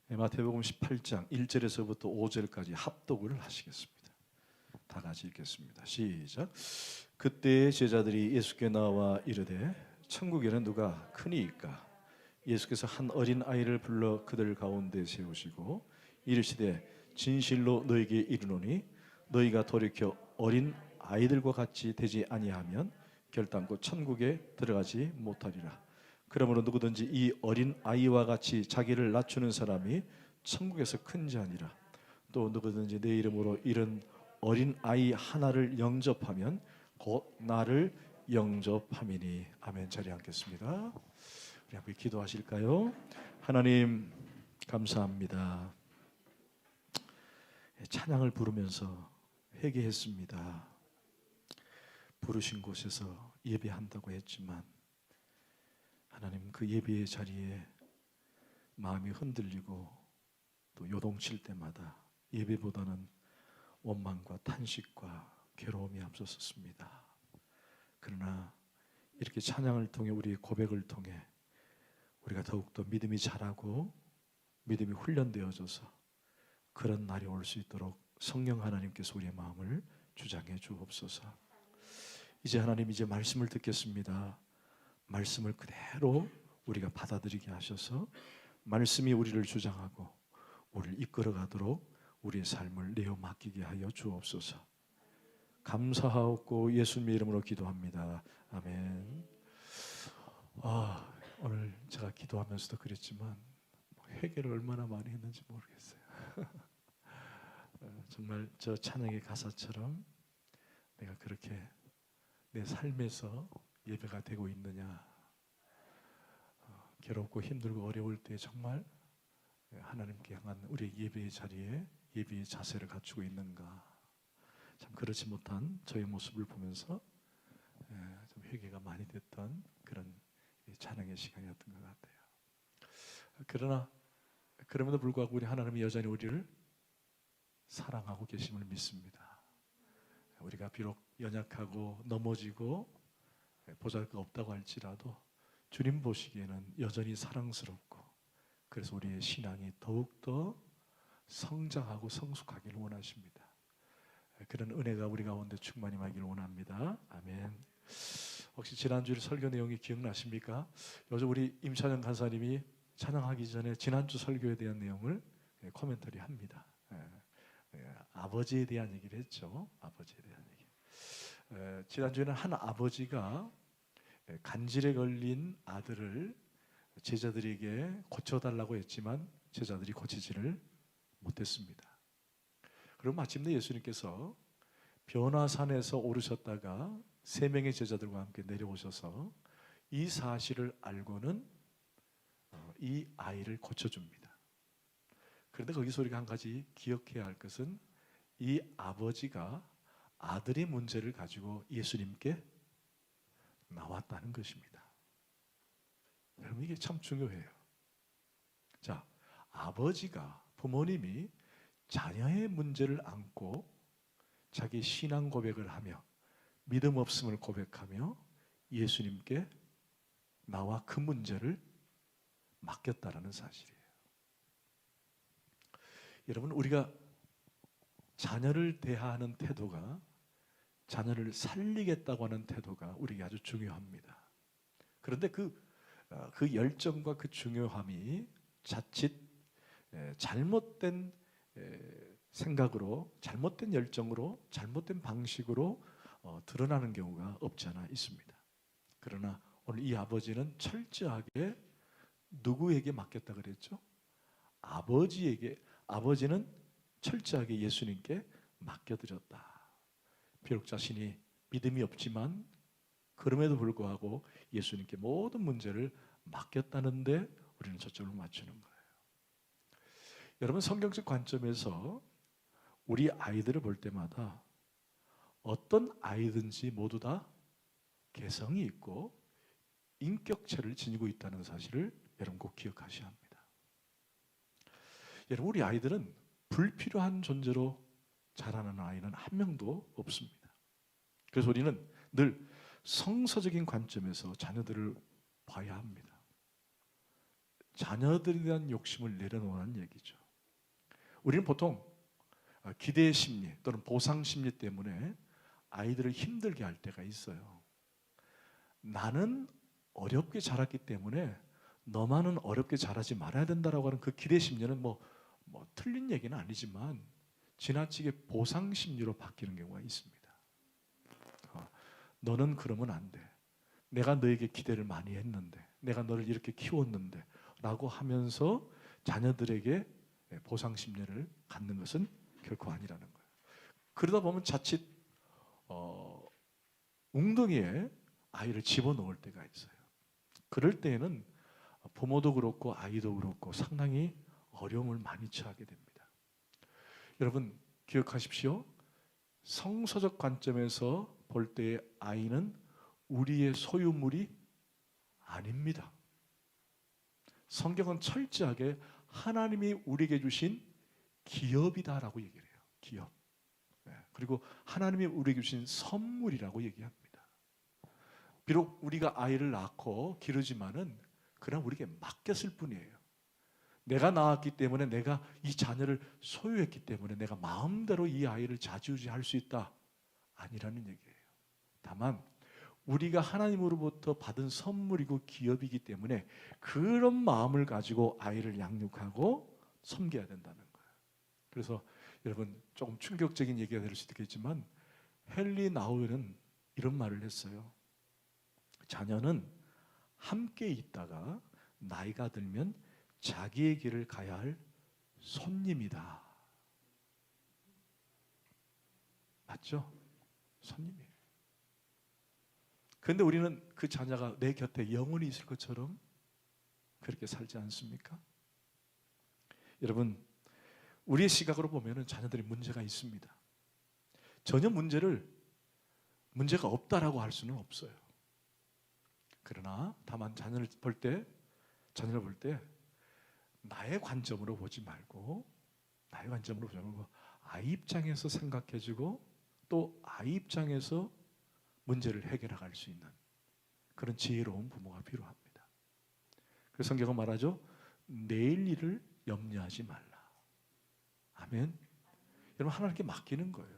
마태복음 18장 1절에서부터 5절까지 합독을 하시겠습니다. 다 같이 읽겠습니다. 시작. 그때 제자들이 예수께 나와 이르되 천국에는 누가 크니이까? 예수께서 한 어린 아이를 불러 그들 가운데 세우시고 이르시되 진실로 너희에게 이르노니 너희가 돌이켜 어린 아이들과 같이 되지 아니하면 결단코 천국에 들어가지 못하리라. 그러므로 누구든지 이 어린 아이와 같이 자기를 낮추는 사람이 천국에서 큰 자니라. 또 누구든지 내 이름으로 이런 어린 아이 하나를 영접하면 곧 나를 영접함이니. 아멘. 자리에 앉겠습니다. 우리 함께 기도하실까요? 하나님 감사합니다. 찬양을 부르면서 회개했습니다. 부르신 곳에서 예배한다고 했지만 하나님 그 예배의 자리에 마음이 흔들리고 또 요동칠 때마다 예배보다는 원망과 탄식과 괴로움이 앞섰었습니다. 그러나 이렇게 찬양을 통해 우리의 고백을 통해 우리가 더욱더 믿음이 자라고 믿음이 훈련되어져서 그런 날이 올 수 있도록 성령 하나님께서 우리의 마음을 주장해 주옵소서. 이제 하나님 이제 말씀을 듣겠습니다. 말씀을 그대로 우리가 받아들이게 하셔서 말씀이 우리를 주장하고 우리를 이끌어가도록 우리의 삶을 내어 맡기게 하여 주옵소서. 감사하옵고 예수님의 이름으로 기도합니다. 아멘. 오늘 제가 기도하면서도 그랬지만 회개를 얼마나 많이 했는지 모르겠어요. 정말 저 찬양의 가사처럼 내가 그렇게 내 삶에서 예배가 되고 있느냐, 괴롭고 힘들고 어려울 때 정말 하나님께 향한 우리의 예배의 자리에 예배의 자세를 갖추고 있는가, 참 그렇지 못한 저의 모습을 보면서 좀 회개가 많이 됐던 그런 찬양의 시간이었던 것 같아요. 그러나 그럼에도 불구하고 우리 하나님이 여전히 우리를 사랑하고 계심을 믿습니다. 우리가 비록 연약하고 넘어지고 보잘것 없다고 할지라도 주님 보시기에는 여전히 사랑스럽고, 그래서 우리의 신앙이 더욱더 성장하고 성숙하기를 원하십니다. 그런 은혜가 우리 가운데 충만히 임하기를 원합니다. 아멘. 혹시 지난주 설교 내용이 기억나십니까? 요즘 우리 임찬영 간사님이 찬양하기 전에 지난주 설교에 대한 내용을 코멘터리 합니다. 아버지에 대한 얘기를 했죠. 아버지에 대한 얘기. 지난주에는 한 아버지가 간질에 걸린 아들을 제자들에게 고쳐달라고 했지만 제자들이 고치지를 못했습니다. 그럼 마침내 예수님께서 변화산에서 오르셨다가 세 명의 제자들과 함께 내려오셔서 이 사실을 알고는 이 아이를 고쳐줍니다. 그런데 거기서 우리가 한 가지 기억해야 할 것은 이 아버지가 아들의 문제를 가지고 예수님께 나왔다는 것입니다. 여러분, 이게 참 중요해요. 자, 아버지가, 부모님이 자녀의 문제를 안고 자기 신앙 고백을 하며 믿음 없음을 고백하며 예수님께 나와 그 문제를 맡겼다라는 사실이에요. 여러분, 우리가 자녀를 대하는 태도가, 자녀를 살리겠다고 하는 태도가 우리에게 아주 중요합니다. 그런데 그 열정과 그 중요함이 자칫 잘못된 생각으로, 잘못된 열정으로, 잘못된 방식으로 드러나는 경우가 없지 않아 있습니다. 그러나 오늘 이 아버지는 철저하게 누구에게 맡겼다 그랬죠? 아버지에게. 아버지는 철저하게 예수님께 맡겨드렸다. 비록 자신이 믿음이 없지만 그럼에도 불구하고 예수님께 모든 문제를 맡겼다는데 우리는 저쪽으로 맞추는 거예요. 여러분, 성경적 관점에서 우리 아이들을 볼 때마다 어떤 아이든지 모두 다 개성이 있고 인격체를 지니고 있다는 사실을 여러분 꼭 기억하셔야 합니다. 여러분, 우리 아이들은 불필요한 존재로 자라는 아이는 한 명도 없습니다. 그래서 우리는 늘 성서적인 관점에서 자녀들을 봐야 합니다. 자녀들에 대한 욕심을 내려놓으라는 얘기죠. 우리는 보통 기대 심리 또는 보상 심리 때문에 아이들을 힘들게 할 때가 있어요. 나는 어렵게 자랐기 때문에 너만은 어렵게 자라지 말아야 된다라고 하는 그 기대 심리는 뭐 틀린 얘기는 아니지만 지나치게 보상 심리로 바뀌는 경우가 있습니다. 너는 그러면 안 돼. 내가 너에게 기대를 많이 했는데, 내가 너를 이렇게 키웠는데 라고 하면서 자녀들에게 보상 심리를 갖는 것은 결코 아니라는 거예요. 그러다 보면 자칫 웅덩이에 아이를 집어넣을 때가 있어요. 그럴 때에는 부모도 그렇고 아이도 그렇고 상당히 어려움을 많이 처하게 됩니다. 여러분 기억하십시오. 성서적 관점에서 볼 때 아이는 우리의 소유물이 아닙니다. 성경은 철저하게 하나님이 우리에게 주신 기업이다라고 얘기를 해요. 기업. 그리고 하나님이 우리에게 주신 선물이라고 얘기합니다. 비록 우리가 아이를 낳고 기르지만은 그냥 우리에게 맡겼을 뿐이에요. 내가 낳았기 때문에, 내가 이 자녀를 소유했기 때문에 내가 마음대로 이 아이를 좌지우지할 수 있다 아니라는 얘기예요. 다만 우리가 하나님으로부터 받은 선물이고 기업이기 때문에 그런 마음을 가지고 아이를 양육하고 섬겨야 된다는 거예요. 그래서 여러분 조금 충격적인 얘기가 될 수도 있겠지만 헨리 나우엘은 이런 말을 했어요. 자녀는 함께 있다가 나이가 들면 자기의 길을 가야 할 손님이다. 맞죠? 손님이에요. 그런데 우리는 그 자녀가 내 곁에 영원히 있을 것처럼 그렇게 살지 않습니까? 여러분, 우리의 시각으로 보면 자녀들이 문제가 있습니다. 전혀 문제가 없다라고 할 수는 없어요. 그러나 다만 자녀를 볼 때 나의 관점으로 보지 말고 아이 입장에서 생각해주고 또 아이 입장에서 문제를 해결할 수 있는 그런 지혜로운 부모가 필요합니다. 그래서 성경은 말하죠. 내일 일을 염려하지 말라. 아멘. 여러분 하나님께 맡기는 거예요.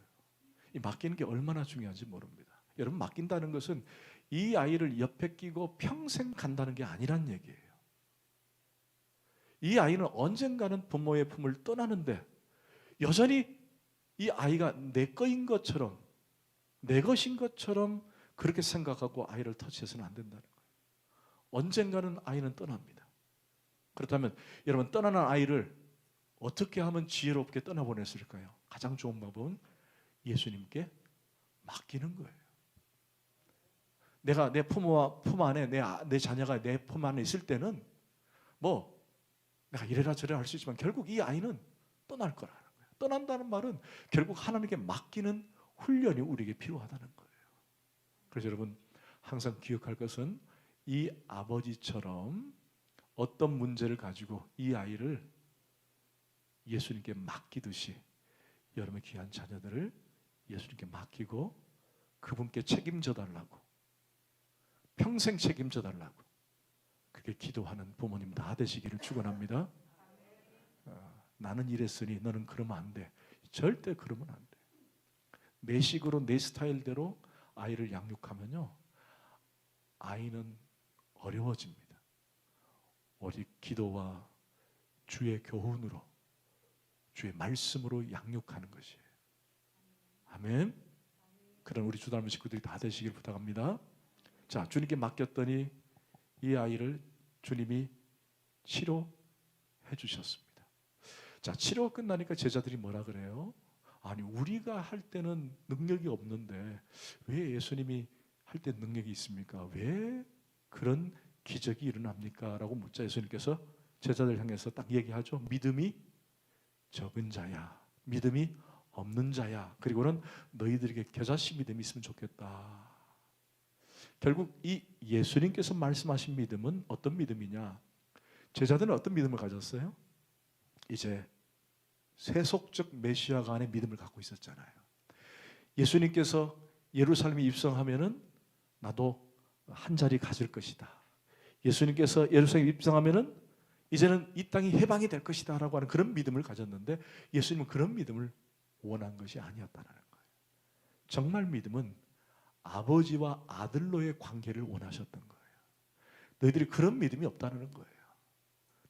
이 맡기는 게 얼마나 중요한지 모릅니다. 여러분 맡긴다는 것은 이 아이를 옆에 끼고 평생 간다는 게 아니란 얘기예요. 이 아이는 언젠가는 부모의 품을 떠나는데 여전히 이 아이가 내 거인 것처럼, 내 것인 것처럼 그렇게 생각하고 아이를 터치해서는 안 된다는 거예요. 언젠가는 아이는 떠납니다. 그렇다면 여러분 떠나는 아이를 어떻게 하면 지혜롭게 떠나보냈을까요? 가장 좋은 방법은 예수님께 맡기는 거예요. 내가 내 부모와 품 안에 내 자녀가 내 품 안에 있을 때는 내가 이래라 저래라 할 수 있지만 결국 이 아이는 떠날 거라는 거예요. 떠난다는 말은 결국 하나님께 맡기는 훈련이 우리에게 필요하다는 거예요. 그래서 여러분 항상 기억할 것은 이 아버지처럼 어떤 문제를 가지고 이 아이를 예수님께 맡기듯이 여러분의 귀한 자녀들을 예수님께 맡기고 그분께 책임져 달라고, 평생 책임져 달라고 그렇게 기도하는 부모님 다 되시기를 축원합니다. 나는 이랬으니 너는 그러면 안 돼. 절대 그러면 안 돼. 내 식으로 내 스타일대로 아이를 양육하면요 아이는 어려워집니다. 오직 기도와 주의 교훈으로, 주의 말씀으로 양육하는 것이에요. 아멘. 그런 우리 주닮은 식구들이 다 되시길 부탁합니다. 자, 주님께 맡겼더니 이 아이를 주님이 치료해 주셨습니다. 자, 치료가 끝나니까 제자들이 뭐라 그래요? 아니 우리가 할 때는 능력이 없는데 왜 예수님이 할 때 능력이 있습니까? 왜 그런 기적이 일어납니까? 라고 묻자 예수님께서 제자들 향해서 딱 얘기하죠. 믿음이 적은 자야, 믿음이 없는 자야, 그리고는 너희들에게 겨자씨 믿음이 있으면 좋겠다. 결국 이 예수님께서 말씀하신 믿음은 어떤 믿음이냐? 제자들은 어떤 믿음을 가졌어요? 이제 세속적 메시아가 안에 믿음을 갖고 있었잖아요. 예수님께서 예루살렘에 입성하면은 나도 한 자리 가질 것이다. 예수님께서 예루살렘에 입성하면은 이제는 이 땅이 해방이 될 것이다 라고 하는 그런 믿음을 가졌는데 예수님은 그런 믿음을 원한 것이 아니었다는 거예요. 정말 믿음은 아버지와 아들로의 관계를 원하셨던 거예요. 너희들이 그런 믿음이 없다는 거예요.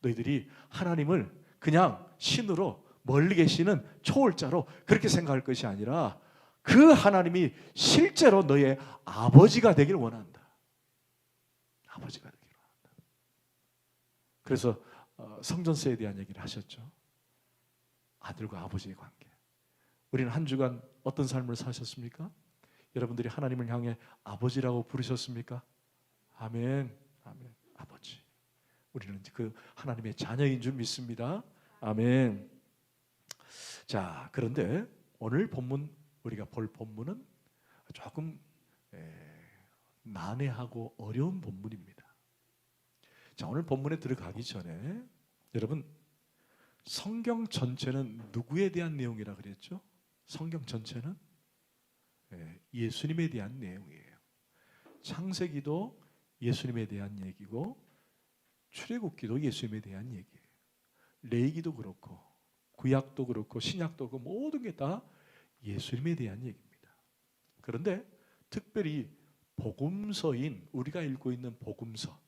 너희들이 하나님을 그냥 신으로 멀리 계시는 초월자로 그렇게 생각할 것이 아니라 그 하나님이 실제로 너의 아버지가 되길 원한다. 아버지가 되길 원한다. 그래서 성전세에 대한 얘기를 하셨죠. 아들과 아버지의 관계. 우리는 한 주간 어떤 삶을 사셨습니까? 여러분들이 하나님을 향해 아버지라고 부르셨습니까? 아멘. 아멘. 아버지. 우리는 그 하나님의 자녀인 줄 믿습니다. 아멘. 자, 그런데 오늘 본문 우리가 볼 본문은 조금 난해하고 어려운 본문입니다. 자, 오늘 본문에 들어가기 전에 여러분 성경 전체는 누구에 대한 내용이라 그랬죠? 성경 전체는 예수님에 대한 내용이에요. 창세기도 예수님에 대한 얘기고 출애굽기도 예수님에 대한 얘기예요. 레위기도 그렇고 구약도 그렇고 신약도 그렇고 모든 게 다 예수님에 대한 얘기입니다. 그런데 특별히 복음서인 우리가 읽고 있는 복음서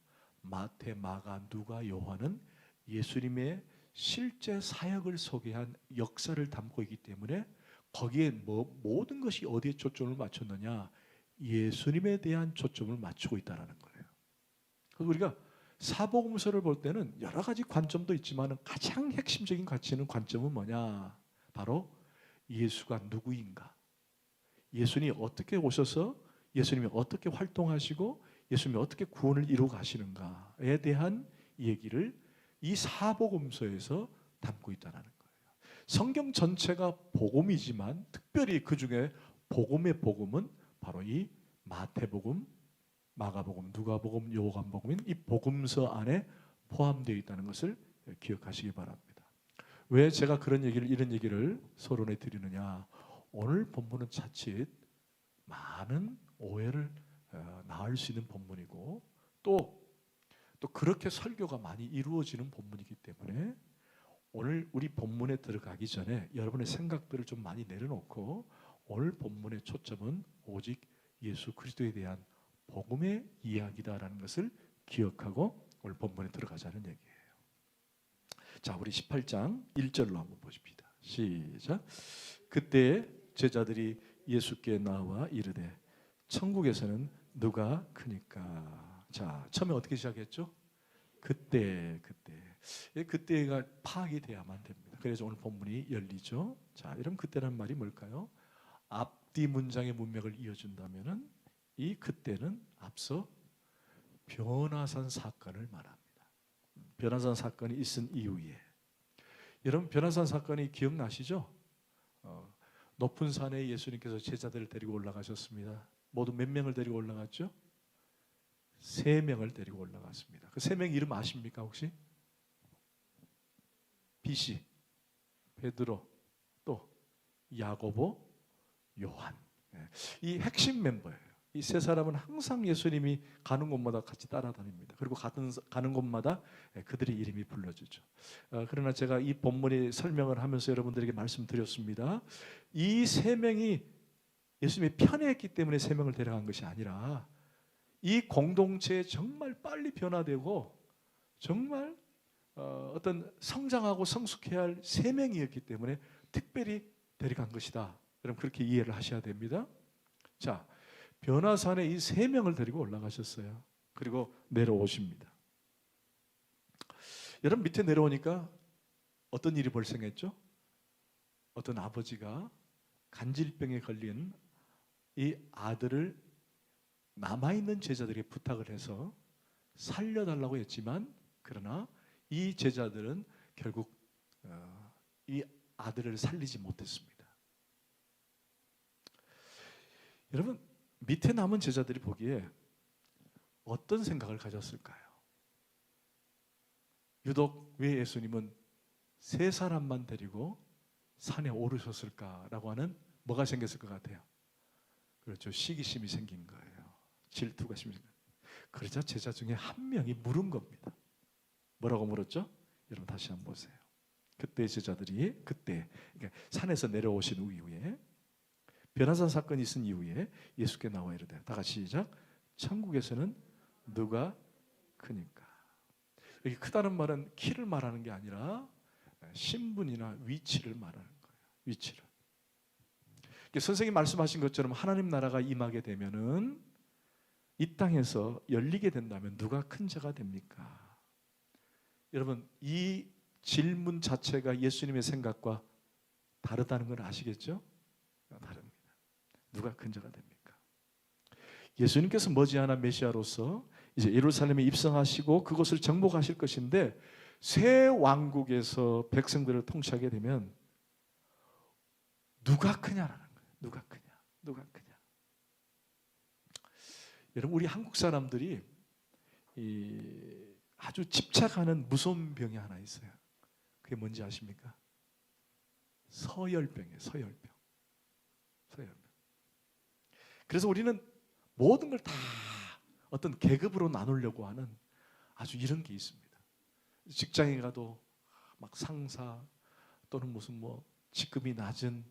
마태, 마가, 누가, 요한은 예수님의 실제 사역을 소개한 역사를 담고 있기 때문에 거기에 모든 것이 어디에 초점을 맞췄느냐? 예수님에 대한 초점을 맞추고 있다는 거예요. 그래서 우리가 사복음서를 볼 때는 여러 가지 관점도 있지만 가장 핵심적인 가치는 관점은 뭐냐? 바로 예수가 누구인가? 예수님이 어떻게 오셔서 예수님이 어떻게 활동하시고 예수님이 어떻게 구원을 이루어 가시는가에 대한 얘기를 이 사복음서에서 담고 있다는 거예요. 성경 전체가 복음이지만 특별히 그 중에 복음의 복음은 바로 이 마태복음, 마가복음, 누가복음, 요한복음인 이 복음서 안에 포함되어 있다는 것을 기억하시기 바랍니다. 왜 제가 이런 얘기를 서론에 드리느냐? 오늘 본문은 자칫 많은 오해를 낳을 수 있는 본문이고 또 그렇게 설교가 많이 이루어지는 본문이기 때문에 오늘 우리 본문에 들어가기 전에 여러분의 생각들을 좀 많이 내려놓고 오늘 본문의 초점은 오직 예수 그리스도에 대한 복음의 이야기다라는 것을 기억하고 오늘 본문에 들어가자는 얘기예요. 자, 우리 18장 1절로 한번 보십시다. 시작. 그때 제자들이 예수께 나와 이르되 천국에서는 누가 크니까. 자, 처음에 어떻게 시작했죠? 그때가 파악이 돼야만 됩니다. 그래서 오늘 본문이 열리죠. 자, 이런 그때란 말이 뭘까요? 앞뒤 문장의 문맥을 이어준다면은 이 그때는 앞서 변화산 사건을 말합니다. 변화산 사건이 있은 이후에 여러분 변화산 사건이 기억나시죠? 높은 산에 예수님께서 제자들을 데리고 올라가셨습니다. 모두 몇 명을 데리고 올라갔죠? 3명을 데리고 올라갔습니다. 그 3명 이름 아십니까 혹시? BC, 베드로, 또 야고보, 요한. 이 핵심 멤버예요. 이 세 사람은 항상 예수님이 가는 곳마다 같이 따라다닙니다. 그리고 가는 곳마다 그들의 이름이 불러지죠. 그러나 제가 이 본문의 설명을 하면서 여러분들에게 말씀드렸습니다. 이 3명이 예수님의 편애했기 때문에 3명을 데려간 것이 아니라 이 공동체에 정말 빨리 변화되고 정말 어떤 성장하고 성숙해야 할 3명이었기 때문에 특별히 데려간 것이다. 여러분 그렇게 이해를 하셔야 됩니다. 자, 변화산에 이 3명을 데리고 올라가셨어요. 그리고 내려오십니다. 여러분 밑에 내려오니까 어떤 일이 발생했죠? 어떤 아버지가 간질병에 걸린 이 아들을 남아있는 제자들에게 부탁을 해서 살려달라고 했지만 그러나 이 제자들은 결국 이 아들을 살리지 못했습니다. 여러분 밑에 남은 제자들이 보기에 어떤 생각을 가졌을까요? 유독 왜 예수님은 3사람만 데리고 산에 오르셨을까라고 하는 뭐가 생겼을 것 같아요? 그렇죠. 시기심이 생긴 거예요. 질투가 생긴 거예요. 그러자 제자 중에 한 명이 물은 겁니다. 뭐라고 물었죠? 여러분 다시 한번 보세요. 그때 제자들이 그러니까 산에서 내려오신 이후에 변화산 사건이 있은 이후에 예수께 나와 이르되 다 같이 시작. 천국에서는 누가 크니까. 여기 크다는 말은 키를 말하는 게 아니라 신분이나 위치를 말하는 거예요. 위치를. 선생님 말씀하신 것처럼 하나님 나라가 임하게 되면은 이 땅에서 열리게 된다면 누가 큰 자가 됩니까? 여러분 이 질문 자체가 예수님의 생각과 다르다는 걸 아시겠죠? 다릅니다. 누가 큰 자가 됩니까? 예수님께서 머지않아 메시아로서 이제 예루살렘에 입성하시고 그것을 정복하실 것인데 새 왕국에서 백성들을 통치하게 되면 누가 크냐라는 거예요. 누가 크냐? 누가 크냐? 여러분 우리 한국 사람들이 아주 집착하는 무서운 병이 하나 있어요. 그게 뭔지 아십니까? 서열병이에요. 서열병. 그래서 우리는 모든 걸 다 어떤 계급으로 나누려고 하는 아주 이런 게 있습니다. 직장에 가도 막 상사 또는 무슨 뭐 직급이 낮은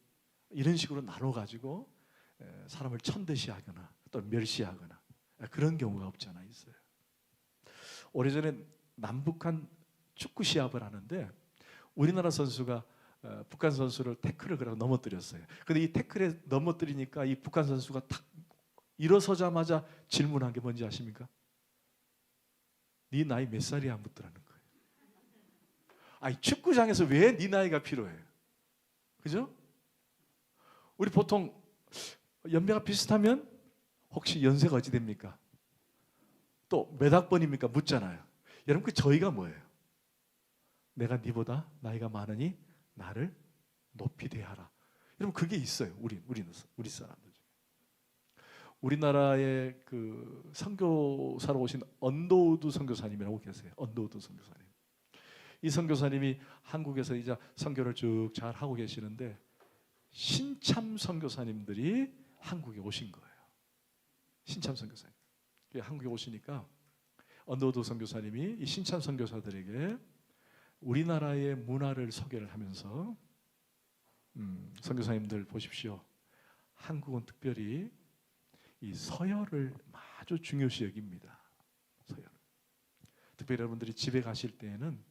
이런 식으로 나눠가지고 사람을 천대시하거나 또는 멸시하거나 그런 경우가 없지 않아 있어요. 오래전에 남북한 축구 시합을 하는데 우리나라 선수가 북한 선수를 태클을 그러고 넘어뜨렸어요. 근데 이 태클에 넘어뜨리니까 이 북한 선수가 탁 일어서자마자 질문한 게 뭔지 아십니까? 네 나이 몇 살이야? 묻더라는 거예요. 아니 축구장에서 왜 네 나이가 필요해요? 그죠? 우리 보통 연배가 비슷하면 혹시 연세가 어찌 됩니까? 또 몇 학번입니까? 묻잖아요. 여러분 그 저희가 뭐예요? 내가 네보다 나이가 많으니 나를 높이 대하라. 여러분 그게 있어요. 우리 사람들 중에. 우리나라의 그 선교사로 오신 언더우드 선교사님이라고 계세요. 언더우드 선교사님. 이 선교사님이 한국에서 이제 선교를 쭉 잘 하고 계시는데 신참 선교사님들이 한국에 오신 거예요. 신참 선교사님. 한국에 오시니까 언더우드 선교사님이 이 신참 선교사들에게 우리나라의 문화를 소개를 하면서 선교사님들 보십시오. 한국은 특별히 이 서열을 아주 중요시 여깁니다. 서열. 특별히 여러분들이 집에 가실 때는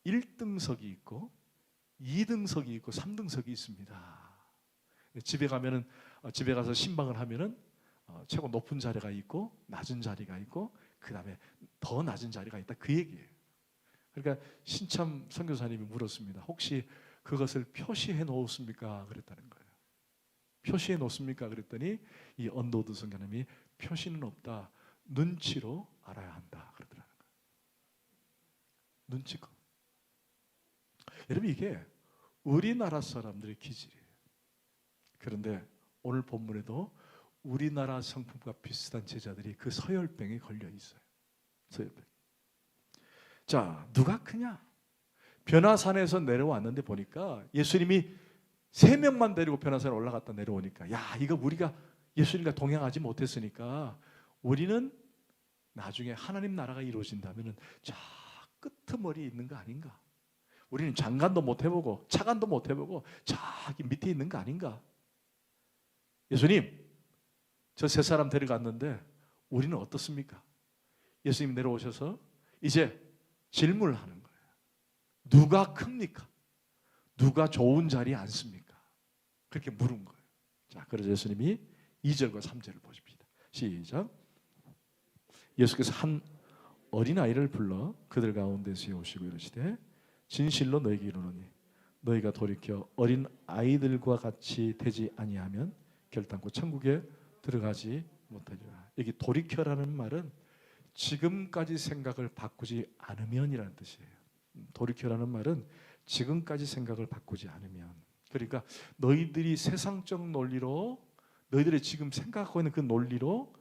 1등석이 있고 2등석이 있고 3등석이 있습니다. 집에 가서 신방을 하면은 최고 높은 자리가 있고 낮은 자리가 있고 그 다음에 더 낮은 자리가 있다 그 얘기예요. 그러니까 신참 선교사님이 물었습니다. 혹시 그것을 표시해 놓습니까? 그랬다는 거예요. 표시해 놓습니까? 그랬더니 이 언더우드 선교사님이 표시는 없다. 눈치로 알아야 한다. 그러더라는 거예요. 눈치껏. 여러분 이게 우리나라 사람들의 기질이에요. 그런데 오늘 본문에도 우리나라 성품과 비슷한 제자들이 그 서열병에 걸려 있어요. 서열병. 자, 누가 크냐? 변화산에서 내려왔는데 보니까 예수님이 3명만 데리고 변화산에 올라갔다 내려오니까 야, 이거 우리가 예수님과 동행하지 못했으니까 우리는 나중에 하나님 나라가 이루어진다면 저 끄트머리에 있는 거 아닌가? 우리는 장관도 못 해보고 차관도 못 해보고 저기 밑에 있는 거 아닌가? 예수님, 저 3사람 데려갔는데 우리는 어떻습니까? 예수님 내려오셔서 이제 질문을 하는 거예요. 누가 큽니까? 누가 좋은 자리에 앉습니까? 그렇게 물은 거예요. 자, 그래서 예수님이 2절과 3절을 보십시다. 시작. 예수께서 한 어린아이를 불러 그들 가운데 세우시고 이르시되 진실로 너희에게 이르노니 너희가 돌이켜 어린 아이들과 같이 되지 아니하면 결단코 천국에 들어가지 못하리라. 여기 돌이켜라는 말은 지금까지 생각을 바꾸지 않으면이라는 뜻이에요. 돌이켜라는 말은 지금까지 생각을 바꾸지 않으면. 그러니까 너희들이 세상적 논리로 너희들이 지금 생각하고 있는 그 논리로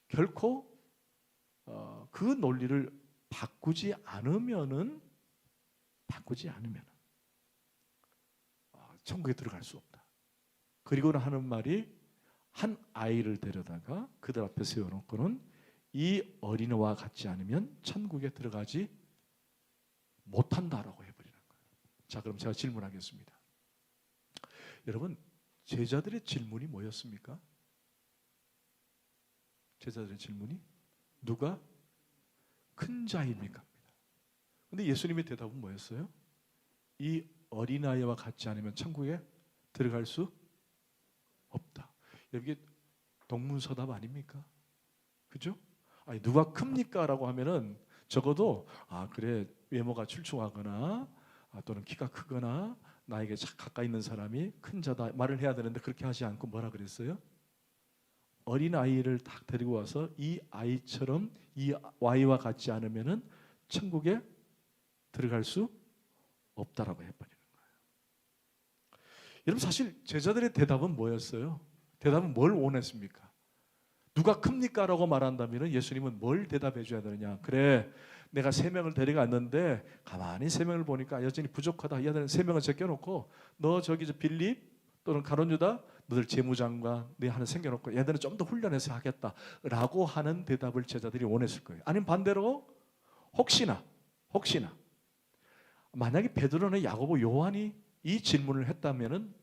결코 그 논리를 바꾸지 않으면은 천국에 들어갈 수 없다. 그리고는 하는 말이 한 아이를 데려다가 그들 앞에 세워놓고는 이 어린아이와 같지 않으면 천국에 들어가지 못한다라고 해버리는 거예요. 자, 그럼 제가 질문하겠습니다. 여러분, 제자들의 질문이 뭐였습니까? 제자들의 질문이 누가 큰 자입니까? 근데 예수님의 대답은 뭐였어요? 이 어린아이와 같지 않으면 천국에 들어갈 수 없다. 여기 동문서답 아닙니까? 그죠? 아니, 누가 큽니까? 라고 하면은 적어도 그래, 외모가 출중하거나 또는 키가 크거나 나에게 가까이 있는 사람이 큰 자다 말을 해야 되는데 그렇게 하지 않고 뭐라 그랬어요? 어린아이를 딱 데리고 와서 이 아이처럼 이 아이와 같지 않으면은 천국에 들어갈 수 없다라고 해버리는 거예요. 여러분, 사실 제자들의 대답은 뭐였어요? 대답은 뭘 원했습니까? 누가 큽니까? 라고 말한다면 예수님은 뭘 대답해 줘야 되느냐? 그래, 내가 3명을 데려갔는데 가만히 3명을 보니까 여전히 부족하다. 얘들은 3명을 제껴놓고 너 저기 빌립 또는 가룟 유다 너들 재무장관 네 하나 생겨놓고 얘들은 좀 더 훈련해서 하겠다라고 하는 대답을 제자들이 원했을 거예요. 아니면 반대로 혹시나 만약에 베드로나 야고보, 요한이 이 질문을 했다면은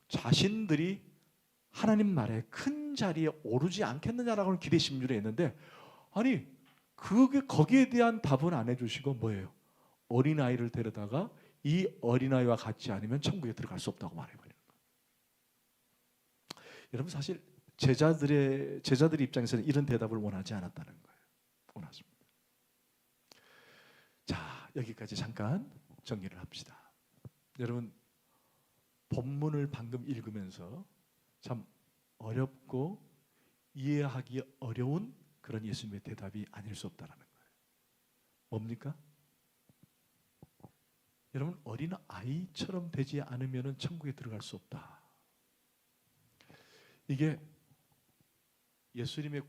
자신들이 하나님 나라의 큰 자리에 오르지 않겠느냐라고 기대 심리를 했는데, 아니 그게 거기에 대한 답은 안 해주시고 뭐예요? 어린아이를 데려다가 이 어린아이와 같지 않으면 천국에 들어갈 수 없다고 말해버리는 거예요. 여러분, 사실 제자들의 입장에서는 이런 대답을 원하지 않았다는 거예요. 원하십니다. 자, 여기까지 잠깐 정리를 합시다. 여러분, 본문을 방금 읽으면서 참 어렵고 이해하기 어려운 그런 예수님의 대답이 아닐 수 없다는 거예요. 뭡니까? 여러분, 어린 아이처럼 되지 않으면 천국에 들어갈 수 없다. 이게 예수님의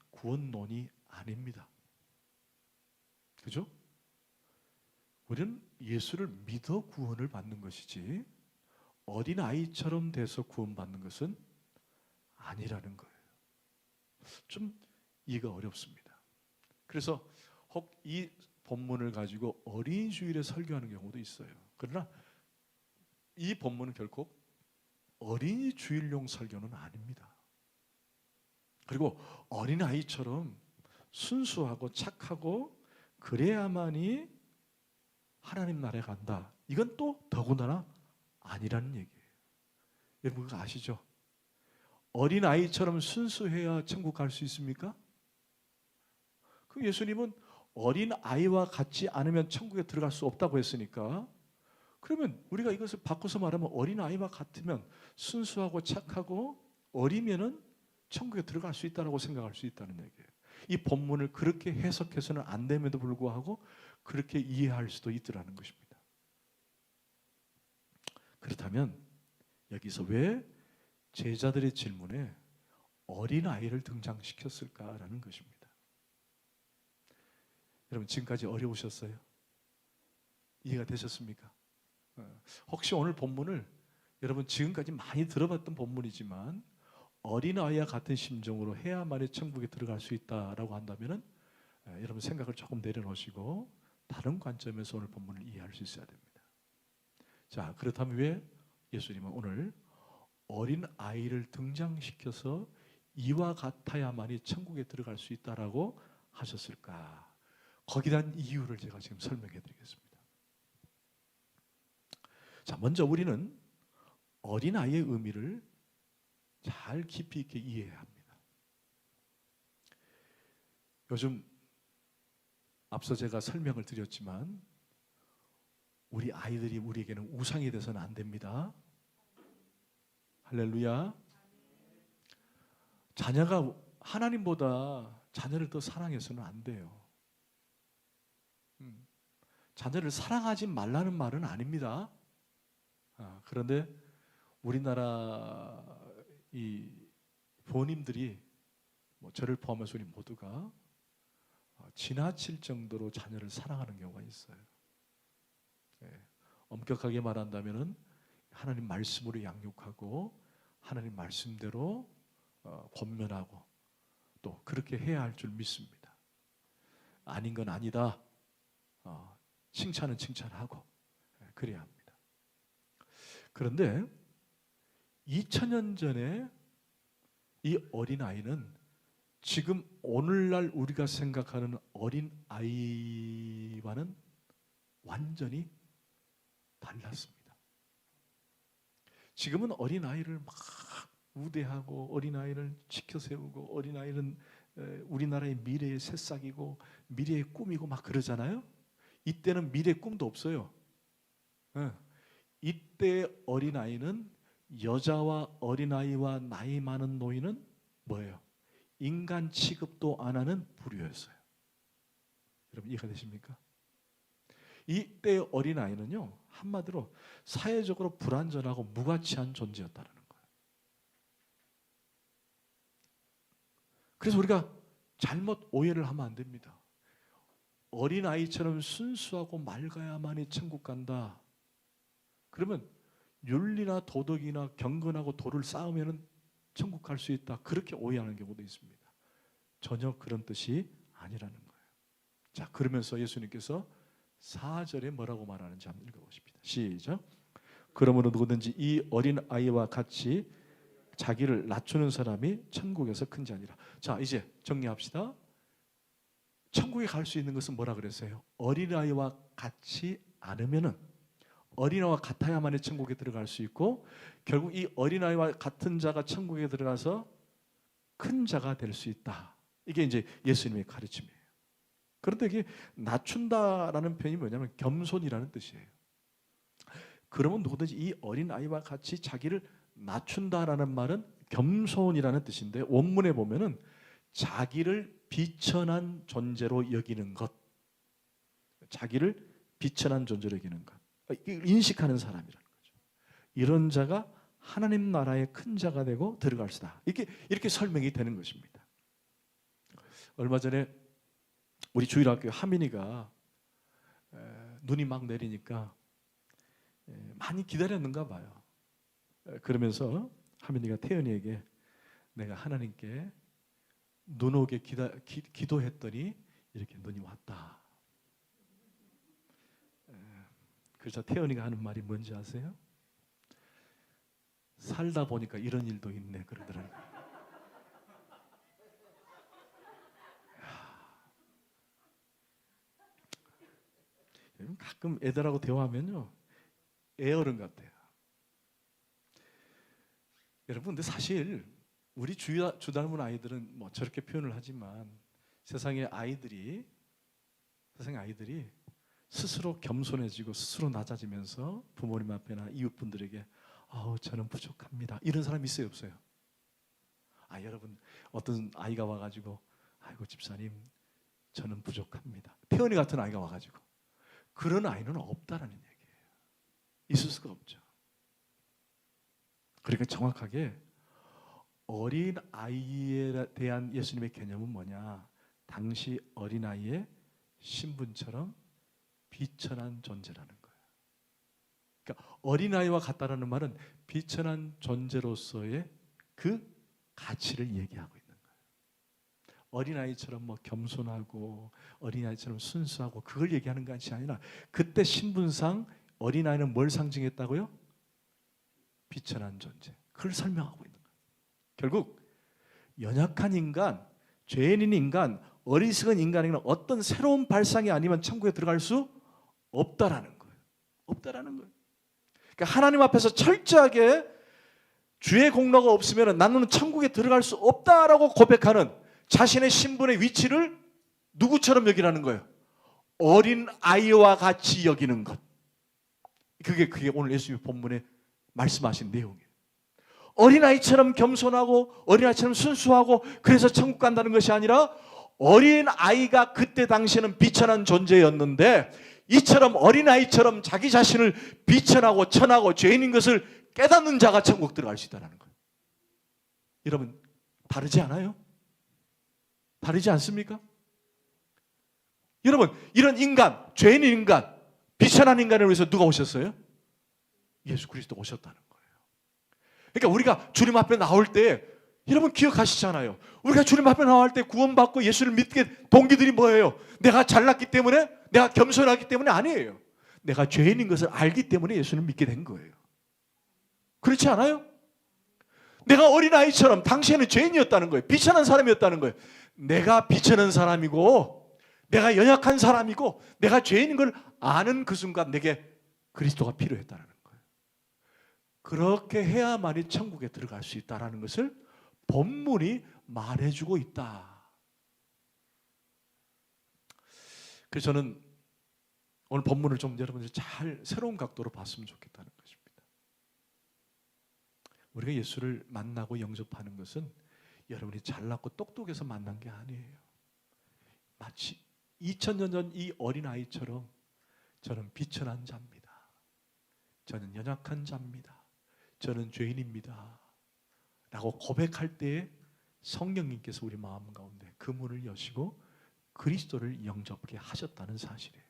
구원론이 아닙니다. 그죠? 우리는 예수를 믿어 구원을 받는 것이지 어린 아이처럼 돼서 구원받는 것은 아니라는 거예요. 좀 이해가 어렵습니다. 그래서 혹 이 본문을 가지고 어린이 주일에 설교하는 경우도 있어요. 그러나 이 본문은 결코 어린이 주일용 설교는 아닙니다. 그리고 어린 아이처럼 순수하고 착하고 그래야만이 하나님 나라에 간다. 이건 또 더군다나 아니라는 얘기예요. 여러분 그거 아시죠? 어린 아이처럼 순수해야 천국 갈 수 있습니까? 그 예수님은 어린 아이와 같지 않으면 천국에 들어갈 수 없다고 했으니까, 그러면 우리가 이것을 바꿔서 말하면 어린 아이와 같으면 순수하고 착하고 어리면은 천국에 들어갈 수 있다고 생각할 수 있다는 얘기예요. 이 본문을 그렇게 해석해서는 안 됨에도 불구하고 그렇게 이해할 수도 있더라는 것입니다. 그렇다면 여기서 왜 제자들의 질문에 어린아이를 등장시켰을까라는 것입니다. 여러분, 지금까지 어려우셨어요? 이해가 되셨습니까? 혹시 오늘 본문을 여러분 지금까지 많이 들어봤던 본문이지만 어린아이와 같은 심정으로 해야만이 천국에 들어갈 수 있다라고 한다면 여러분 생각을 조금 내려놓으시고 다른 관점에서 오늘 본문을 이해할 수 있어야 됩니다. 자, 그렇다면 왜 예수님은 오늘 어린아이를 등장시켜서 이와 같아야만이 천국에 들어갈 수 있다라고 하셨을까? 거기에 대한 이유를 제가 지금 설명해 드리겠습니다. 자, 먼저 우리는 어린아이의 의미를 잘 깊이 있게 이해해야 합니다. 요즘 앞서 제가 설명을 드렸지만 우리 아이들이 우리에게는 우상이 돼서는 안 됩니다. 할렐루야. 자녀가 하나님보다 자녀를 더 사랑해서는 안 돼요. 자녀를 사랑하지 말라는 말은 아닙니다. 그런데 우리나라 이 부모님들이 저를 포함해서 우리 모두가 지나칠 정도로 자녀를 사랑하는 경우가 있어요. 엄격하게 말한다면은 하나님 말씀으로 양육하고 하나님 말씀대로 권면하고 또 그렇게 해야 할 줄 믿습니다. 아닌 건 아니다. 칭찬은 칭찬하고 그래야 합니다. 그런데 2000년 전에 이 어린아이는 지금 오늘날 우리가 생각하는 어린아이와는 완전히 달랐습니다. 지금은 어린아이를 막 우대하고 어린아이를 지켜세우고 어린아이는 우리나라의 미래의 새싹이고 미래의 꿈이고 막 그러잖아요. 이때는 미래의 꿈도 없어요. 이때 어린아이는 여자와 어린아이와 나이 많은 노인은 뭐예요? 인간 취급도 안 하는 부류였어요. 여러분 이해가 되십니까? 이때 어린아이는요 한마디로 사회적으로 불완전하고 무가치한 존재였다는 거예요. 그래서 우리가 잘못 오해를 하면 안 됩니다. 어린아이처럼 순수하고 맑아야만이 천국 간다. 그러면 윤리나 도덕이나 경건하고 도를 쌓으면 천국 갈 수 있다. 그렇게 오해하는 경우도 있습니다. 전혀 그런 뜻이 아니라는 거예요. 자, 그러면서 예수님께서 4절에 뭐라고 말하는지 한번 읽어보십니다. 시작. 그러므로 누구든지 이 어린아이와 같이 자기를 낮추는 사람이 천국에서 큰 자 아니라. 자, 이제 정리합시다. 천국에 갈 수 있는 것은 뭐라 그랬어요? 어린아이와 같이 않으면은 어린아이와 같아야만이 천국에 들어갈 수 있고 결국 이 어린아이와 같은 자가 천국에 들어가서 큰 자가 될 수 있다. 이게 이제 예수님의 가르침이에요. 그런데 이게 낮춘다라는 표현이 뭐냐면 겸손이라는 뜻이에요. 그러면 누구든지 이 어린아이와 같이 자기를 낮춘다라는 말은 겸손이라는 뜻인데 원문에 보면은 자기를 비천한 존재로 여기는 것, 자기를 비천한 존재로 여기는 것, 인식하는 사람이라는 거죠. 이런 자가 하나님 나라의 큰 자가 되고 들어갈 수다. 이렇게 설명이 되는 것입니다. 얼마 전에 우리 주일학교 하민이가 눈이 막 내리니까 많이 기다렸는가 봐요. 그러면서 하민이가 태연이에게 내가 하나님께 눈 오게 기도했더니 이렇게 눈이 왔다. 그래서 태연이가 하는 말이 뭔지 아세요? 살다 보니까 이런 일도 있네 그러더라고요. 가끔 애들하고 대화하면요 애어른 같아요. 여러분 근데 사실 우리 주 닮은 아이들은 뭐 저렇게 표현을 하지만 세상의 아이들이 스스로 겸손해지고 스스로 낮아지면서 부모님 앞에나 이웃분들에게 저는 부족합니다. 이런 사람 있어요 없어요? 여러분 어떤 아이가 와가지고 아이고 집사님 저는 부족합니다. 태연이 같은 아이가 와가지고 그런 아이는 없다라는 얘기예요. 있을 수가 없죠. 그러니까 정확하게 어린아이에 대한 예수님의 개념은 뭐냐? 당시 어린아이의 신분처럼 비천한 존재라는 거예요. 그러니까 어린아이와 같다라는 말은 비천한 존재로서의 그 가치를 얘기하고 있는 거예요. 어린아이처럼 뭐 겸손하고 어린아이처럼 순수하고 그걸 얘기하는 것이 아니라 그때 신분상 어린아이는 뭘 상징했다고요? 비천한 존재. 그걸 설명하고 있는 거예요. 결국 연약한 인간, 죄인인 인간, 어리석은 인간에게는 어떤 새로운 발상이 아니면 천국에 들어갈 수 없다라는 거예요. 없다라는 거예요. 그러니까 하나님 앞에서 철저하게 주의 공로가 없으면 나는 천국에 들어갈 수 없다라고 고백하는 자신의 신분의 위치를 누구처럼 여기라는 거예요? 어린 아이와 같이 여기는 것. 그게 오늘 예수님 본문에 말씀하신 내용이에요. 어린아이처럼 겸손하고 어린아이처럼 순수하고 그래서 천국 간다는 것이 아니라 어린아이가 그때 당시에는 비천한 존재였는데 이처럼 어린아이처럼 자기 자신을 비천하고 천하고 죄인인 것을 깨닫는 자가 천국 들어갈 수 있다는 거예요. 여러분 다르지 않아요? 다르지 않습니까? 여러분 이런 인간, 죄인인 인간, 비천한 인간을 위해서 누가 오셨어요? 예수 그리스도 오셨다는 거예요. 그러니까 우리가 주님 앞에 나올 때 여러분 기억하시잖아요. 우리가 주님 앞에 나올 때 구원받고 예수를 믿게 동기들이 뭐예요? 내가 잘났기 때문에, 내가 겸손하기 때문에 아니에요. 내가 죄인인 것을 알기 때문에 예수를 믿게 된 거예요. 그렇지 않아요? 내가 어린아이처럼 당시에는 죄인이었다는 거예요. 비천한 사람이었다는 거예요. 내가 비천한 사람이고 내가 연약한 사람이고 내가 죄인인 걸 아는 그 순간 내게 그리스도가 필요했다는 거예요. 그렇게 해야만이 천국에 들어갈 수 있다는 것을 본문이 말해주고 있다. 그래서 저는 오늘 본문을 좀 여러분들 잘 새로운 각도로 봤으면 좋겠다는 것입니다. 우리가 예수를 만나고 영접하는 것은 여러분이 잘났고 똑똑해서 만난 게 아니에요. 마치 2000년 전 이 어린아이처럼 저는 비천한 자입니다. 저는 연약한 자입니다. 저는 죄인입니다. 라고 고백할 때에 성령님께서 우리 마음 가운데 그 문을 여시고 그리스도를 영접하게 하셨다는 사실이에요.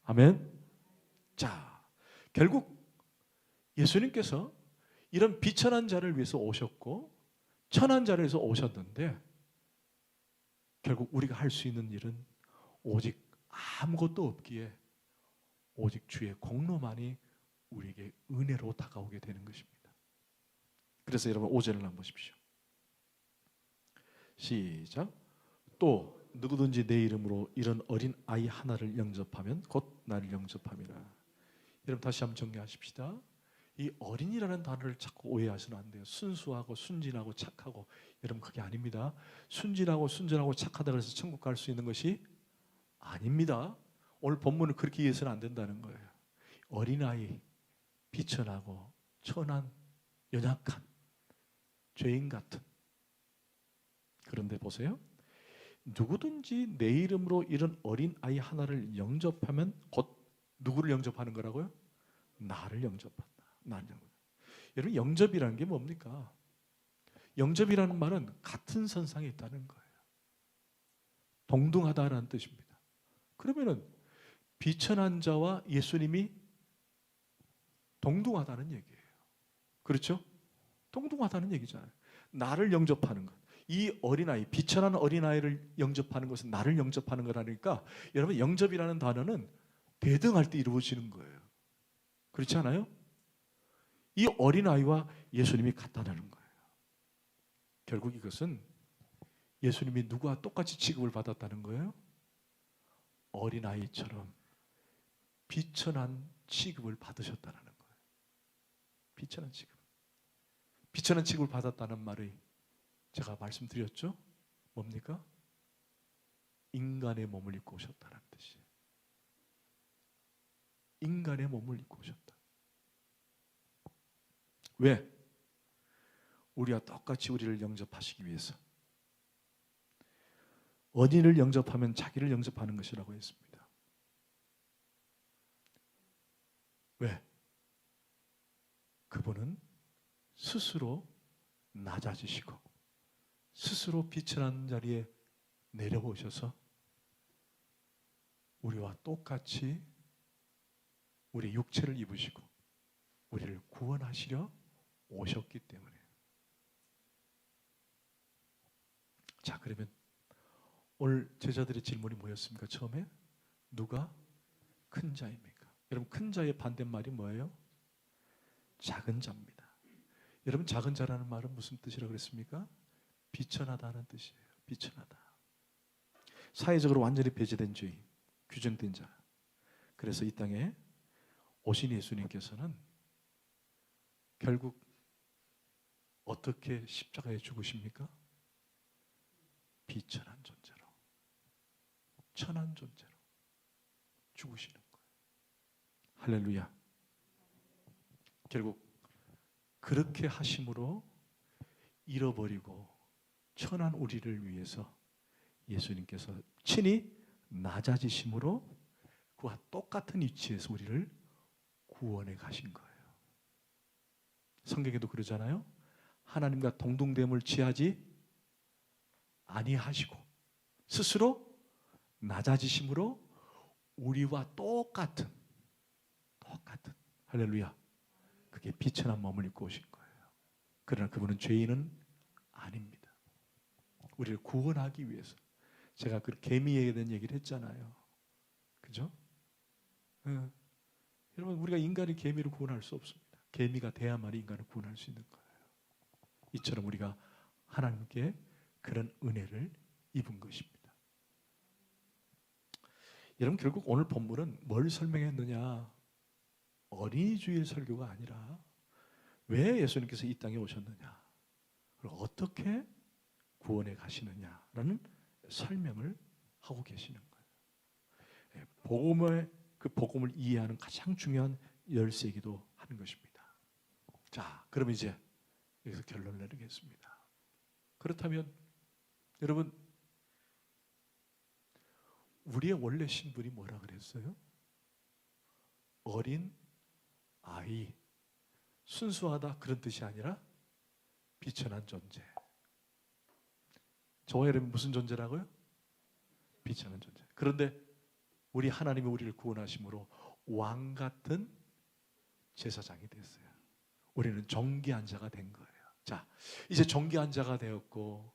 아멘. 자, 결국 예수님께서 이런 비천한 자를 위해서 오셨고 천한 자를 위해서 오셨는데 결국 우리가 할 수 있는 일은 오직 아무것도 없기에 오직 주의 공로만이 우리에게 은혜로 다가오게 되는 것입니다. 그래서 여러분 5절을 한번 보십시오. 시작. 또 누구든지 내 이름으로 이런 어린 아이 하나를 영접하면 곧 나를 영접함이라. 여러분 다시 한번 정리하십시다. 이 어린이라는 단어를 자꾸 오해하시면 안 돼요. 순수하고 순진하고 착하고, 여러분 그게 아닙니다. 순진하고 순전하고 착하다 그래서 천국 갈 수 있는 것이 아닙니다. 오늘 본문을 그렇게 이해해서는 안 된다는 거예요. 어린아이, 비천하고 천한, 연약한, 죄인 같은. 그런데 보세요. 누구든지 내 이름으로 이런 어린아이 하나를 영접하면 곧 누구를 영접하는 거라고요? 나를 영접한다. 여러분 영접이라는 게 뭡니까? 영접이라는 말은 같은 선상에 있다는 거예요. 동등하다라는 뜻입니다. 그러면은 비천한 자와 예수님이 동등하다는 얘기예요. 그렇죠? 동등하다는 얘기잖아요. 나를 영접하는 것. 이 어린아이, 비천한 어린아이를 영접하는 것은 나를 영접하는 거라니까 여러분 영접이라는 단어는 대등할 때 이루어지는 거예요. 그렇지 않아요? 이 어린아이와 예수님이 같다는 거예요. 결국 이것은 예수님이 누구와 똑같이 취급을 받았다는 거예요? 어린아이처럼 비천한 취급을 받으셨다는 거예요. 비천한 취급. 비천한 취급을 받았다는 말이 제가 말씀드렸죠? 뭡니까? 인간의 몸을 입고 오셨다는 뜻이에요. 인간의 몸을 입고 오셨다. 왜? 우리와 똑같이 우리를 영접하시기 위해서. 어린이를 영접하면 자기를 영접하는 것이라고 했습니다. 왜? 그분은 스스로 낮아지시고 스스로 비천한 자리에 내려오셔서 우리와 똑같이 우리 육체를 입으시고 우리를 구원하시려 오셨기 때문에. 자, 그러면 오늘 제자들의 질문이 뭐였습니까? 처음에 누가 큰 자입니까? 여러분 큰 자의 반대말이 뭐예요? 작은 자입니다. 여러분 작은 자라는 말은 무슨 뜻이라고 그랬습니까? 비천하다는 뜻이에요. 비천하다. 사회적으로 완전히 배제된 죄인, 규정된 자. 그래서 이 땅에 오신 예수님께서는 결국 어떻게 십자가에 죽으십니까? 비천한 존재로, 천한 존재로 죽으시는 거예요. 할렐루야. 결국 그렇게 하심으로 잃어버리고 천한 우리를 위해서 예수님께서 친히 낮아지심으로 그와 똑같은 위치에서 우리를 구원해 가신 거예요. 성경에도 그러잖아요. 하나님과 동등됨을 취하지 아니하시고 스스로 낮아지심으로 우리와 똑같은 할렐루야. 그게 비천한 몸을 입고 오신 거예요. 그러나 그분은 죄인은 아닙니다. 우리를 구원하기 위해서. 제가 그 개미에 대한 얘기를 했잖아요. 그죠? 네. 여러분, 우리가 인간이 개미를 구원할 수 없습니다. 개미가 돼야만 인간을 구원할 수 있는 거예요. 이처럼 우리가 하나님께 그런 은혜를 입은 것입니다. 여러분, 결국 오늘 본문은 뭘 설명했느냐? 어린이 주일 설교가 아니라 왜 예수님께서 이 땅에 오셨느냐? 그리고 어떻게 구원해 가시느냐라는 설명을 하고 계시는 거예요. 그 복음을 이해하는 가장 중요한 열쇠이기도 하는 것입니다. 자, 그럼 이제 여기서 결론을 내리겠습니다. 그렇다면 여러분, 우리의 원래 신분이 뭐라 그랬어요? 어린 아이, 순수하다 그런 뜻이 아니라 비천한 존재. 저와 여러분 무슨 존재라고요? 비천한 존재. 그런데 우리 하나님이 우리를 구원하심으로 왕 같은 제사장이 됐어요. 우리는 정귀한 자가 된 거예요. 자, 이제 정귀한 자가 되었고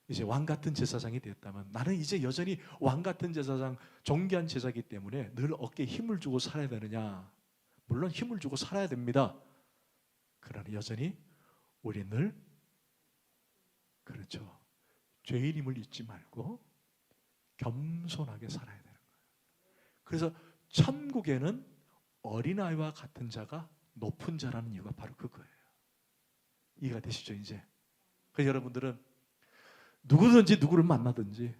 이제 왕 같은 제사장이 됐다면 나는 이제 여전히 왕 같은 제사장, 정귀한 제사이기 때문에 늘 어깨에 힘을 주고 살아야 되느냐? 물론 힘을 주고 살아야 됩니다. 그러나 여전히 우리 늘 그렇죠. 죄인임을 잊지 말고 겸손하게 살아야 되는 거예요. 그래서 천국에는 어린아이와 같은 자가 높은 자라는 이유가 바로 그거예요. 이해가 되시죠 이제? 그래서 여러분들은 누구든지 누구를 만나든지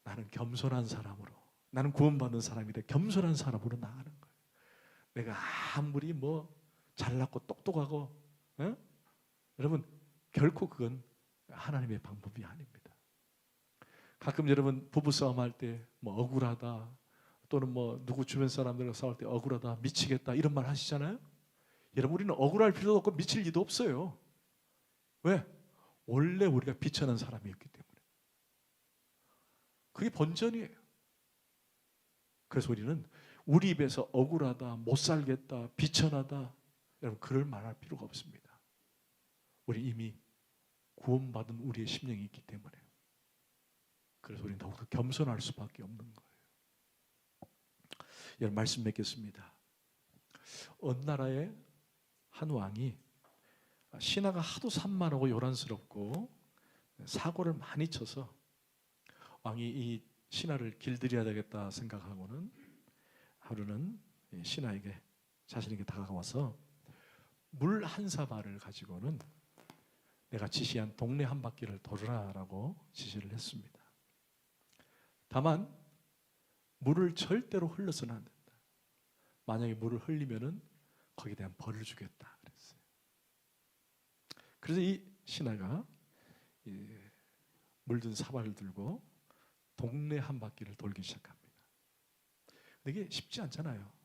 나는 겸손한 사람으로, 나는 구원받는 사람이다, 겸손한 사람으로 나가는 거예요. 내가 아무리 뭐 잘났고 똑똑하고 여러분 결코 그건 하나님의 방법이 아닙니다. 가끔 여러분 부부싸움 할 때 뭐 억울하다 또는 뭐 누구 주변 사람들과 싸울 때 억울하다, 미치겠다 이런 말 하시잖아요. 여러분 우리는 억울할 필요도 없고 미칠 일도 없어요. 왜? 원래 우리가 비천한 사람이었기 때문에. 그게 본전이에요. 그래서 우리는 우리 입에서 억울하다, 못 살겠다, 비천하다 여러분 그럴 말할 필요가 없습니다. 우리 이미 구원받은 우리의 심령이 있기 때문에. 그래서 우리는 더욱더 겸손할 수밖에 없는 거예요. 여러분 말씀 맺겠습니다. 어느 나라의 한 왕이 신하가 하도 산만하고 요란스럽고 사고를 많이 쳐서 왕이 이 신하를 길들여야 되겠다 생각하고는 하루는 신하에게 자신에게 다가와서 물 한 사발을 가지고는 내가 지시한 동네 한 바퀴를 돌으라라고 지시를 했습니다. 다만 물을 절대로 흘러서는 안 된다. 만약에 물을 흘리면은 거기에 대한 벌을 주겠다 그랬어요. 그래서 이 신하가 물든 사발을 들고 동네 한 바퀴를 돌기 시작합니다. 근데 이게 쉽지 않잖아요.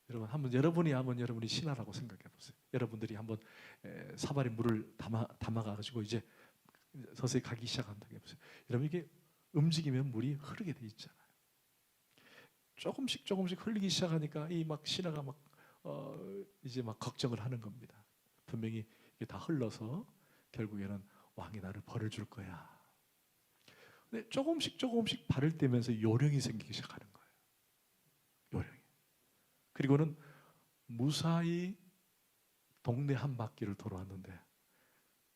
여러분이 한번 여러분이 신하라고 생각해 보세요. 여러분들이 한번 사발에 물을 담아가지고 이제 서서히 가기 시작한다고 해보세요. 여러분 이게 움직이면 물이 흐르게 돼 있잖아요. 조금씩 흘리기 시작하니까 이 막 신하가 막 이제 막 걱정을 하는 겁니다. 분명히 이게 다 흘러서 결국에는 왕이 나를 벌을 줄 거야. 근데 조금씩 발을 떼면서 요령이 생기기 시작하는 거예요. 요령이. 그리고는 무사히 동네 한 바퀴를 돌아왔는데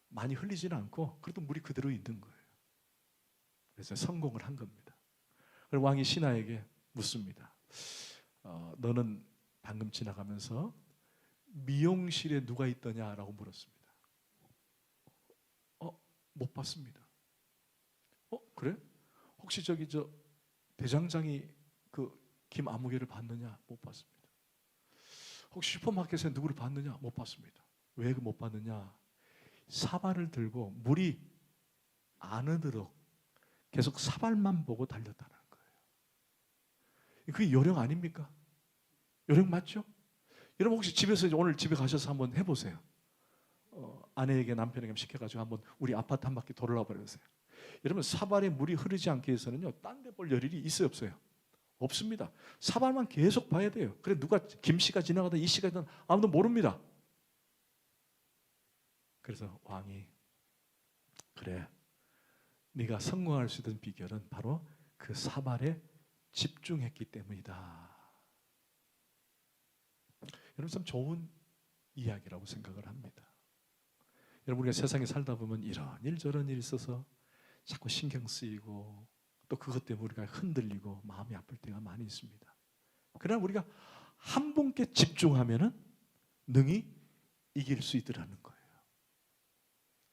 많이 흘리지는 않고 그래도 물이 그대로 있는 거예요. 그래서 성공을 한 겁니다. 그리고 왕이 신하에게 묻습니다. 너는 방금 지나가면서 미용실에 누가 있더냐라고 물었습니다. 못 봤습니다. 그래? 혹시 저기 대장장이 그 김아무개를 봤느냐? 못 봤습니다. 혹시 슈퍼마켓에 누구를 봤느냐? 못 봤습니다. 왜 못 봤느냐? 사발을 들고 물이 안 흐르도록 계속 사발만 보고 달렸다는 거예요. 그게 요령 아닙니까? 요령 맞죠? 여러분 혹시 집에서 오늘 집에 가셔서 한번 해보세요. 아내에게 남편에게 시켜가지고 한번 우리 아파트 한 바퀴 돌아라 버려보세요. 여러분 사발에 물이 흐르지 않게 해서는요 딴 데 볼 여력이 있어요 없어요? 없습니다. 사발만 계속 봐야 돼요. 그래 누가 김씨가 지나가든 이씨가 지나가든 아무도 모릅니다. 그래서 왕이 그래, 네가 성공할 수 있던 비결은 바로 그 사발에 집중했기 때문이다. 여러분, 참 좋은 이야기라고 생각을 합니다. 여러분, 우리가 세상에 살다 보면 이런 일 저런 일이 있어서 자꾸 신경 쓰이고 또 그것 때문에 우리가 흔들리고 마음이 아플 때가 많이 있습니다. 그러나 우리가 한 분께 집중하면은 능히 이길 수 있더라는 거예요.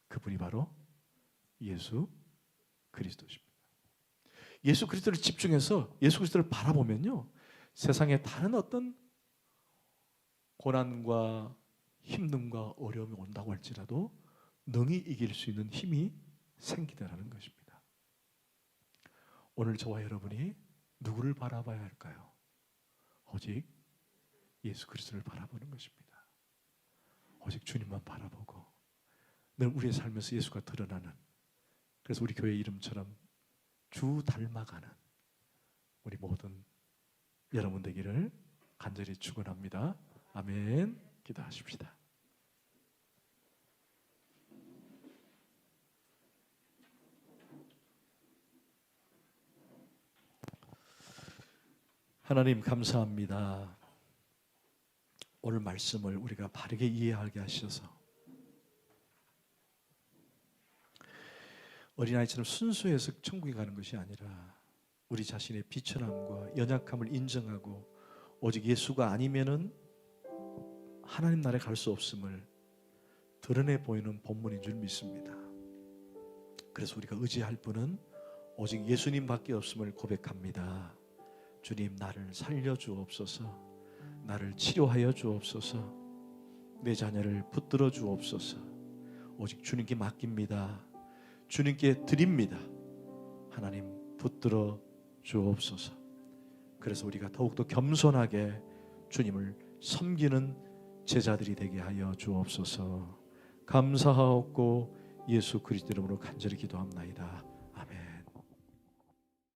그분이 바로 예수 그리스도십니다. 예수 그리스도를 집중해서 예수 그리스도를 바라보면요, 세상에 다른 어떤 고난과 힘듦과 어려움이 온다고 할지라도 능히 이길 수 있는 힘이 생기더라는 것입니다. 오늘 저와 여러분이 누구를 바라봐야 할까요? 오직 예수 그리스도를 바라보는 것입니다. 오직 주님만 바라보고 늘 우리의 삶에서 예수가 드러나는, 그래서 우리 교회 이름처럼 주 닮아가는 우리 모든 여러분 되기를 간절히 축원합니다. 아멘. 기도하십시다. 하나님 감사합니다. 오늘 말씀을 우리가 바르게 이해하게 하셔서 어린아이처럼 순수해서 천국에 가는 것이 아니라 우리 자신의 비천함과 연약함을 인정하고 오직 예수가 아니면은 하나님 나라에 갈 수 없음을 드러내 보이는 본문인 줄 믿습니다. 그래서 우리가 의지할 분은 오직 예수님밖에 없음을 고백합니다. 주님, 나를 살려주옵소서. 나를 치료하여 주옵소서. 내 자녀를 붙들어 주옵소서. 오직 주님께 맡깁니다. 주님께 드립니다. 하나님 붙들어 주옵소서. 그래서 우리가 더욱더 겸손하게 주님을 섬기는 제자들이 되게 하여 주옵소서. 감사하옵고 예수 그리스도 이름으로 간절히 기도합나이다.